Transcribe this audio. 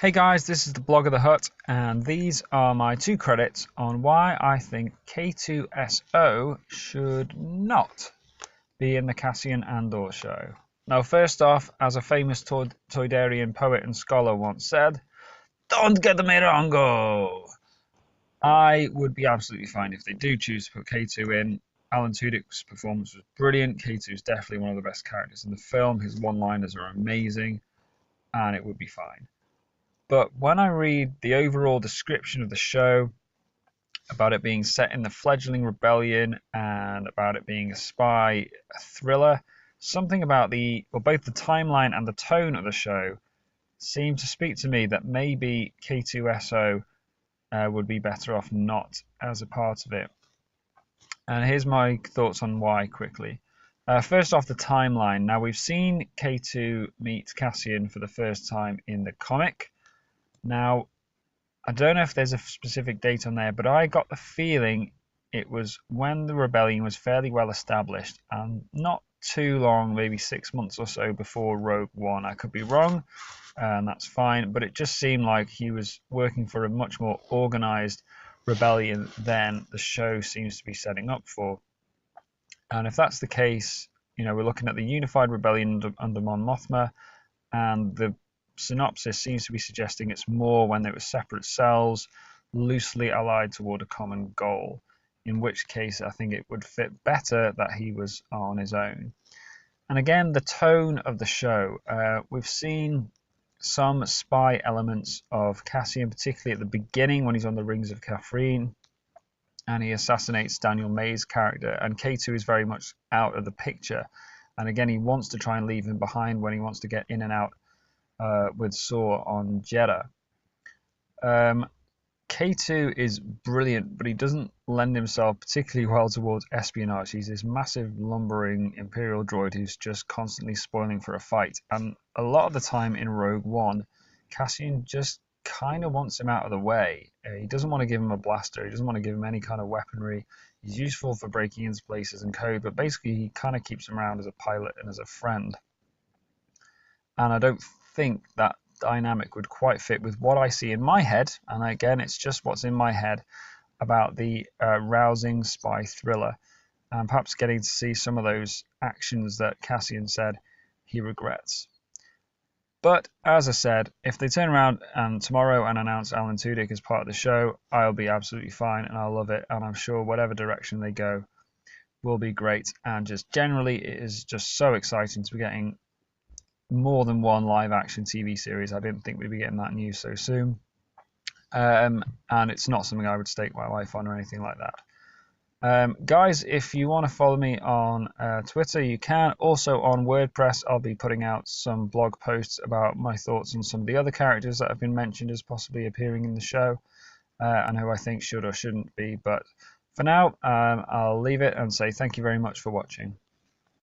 Hey guys, this is the Blog of the Hut, and these are my two credits on why I think K2-SO should not be in the Cassian Andor show. Now, first off, as a famous Toydarian poet and scholar once said, "Don't get me wrong, I would be absolutely fine if they do choose to put K2 in. Alan Tudyk's performance was brilliant. K2 is definitely one of the best characters in the film. His one-liners are amazing, and it would be fine. But when I read the overall description of the show, about it being set in the fledgling rebellion and about it being a spy thriller, something about both the timeline and the tone of the show seem to speak to me that maybe K2-SO would be better off not as a part of it. And here's my thoughts on why quickly. First off, the timeline. Now, we've seen K2 meet Cassian for the first time in the comic. Now, I don't know if there's a specific date on there, but I got the feeling it was when the rebellion was fairly well established and not too long, maybe 6 months or so before Rogue One. I could be wrong, and that's fine, but it just seemed like he was working for a much more organized rebellion than the show seems to be setting up for. And if that's the case, we're looking at the unified rebellion under Mon Mothma, and the synopsis seems to be suggesting it's more when they were separate cells, loosely allied toward a common goal, in which case I think it would fit better that he was on his own. And again, the tone of the show. We've seen some spy elements of Cassian, particularly at the beginning when he's on the rings of Catherine and he assassinates Daniel May's character, and K2 is very much out of the picture. And again, he wants to try and leave him behind when he wants to get in and out with Saw on Jeddah. K2 is brilliant, but he doesn't lend himself particularly well towards espionage. He's this massive lumbering Imperial droid who's just constantly spoiling for a fight. And a lot of the time in Rogue One, Cassian just kind of wants him out of the way. He doesn't want to give him a blaster. He doesn't want to give him any kind of weaponry. He's useful for breaking into places and code, but basically he kind of keeps him around as a pilot and as a friend. And I don't think that dynamic would quite fit with what I see in my head, and again, it's just what's in my head about the rousing spy thriller, and perhaps getting to see some of those actions that Cassian said he regrets. But as I said, if they turn around tomorrow and announce Alan Tudyk as part of the show, I'll be absolutely fine and I'll love it, and I'm sure whatever direction they go will be great. And just generally, it is just so exciting to be getting more than one live action TV series. I didn't think we'd be getting that news so soon. And it's not something I would stake my life on or anything like that. Guys, if you want to follow me on Twitter, you can. Also on WordPress, I'll be putting out some blog posts about my thoughts on some of the other characters that have been mentioned as possibly appearing in the show, and who I think should or shouldn't be. But for now, I'll leave it and say thank you very much for watching.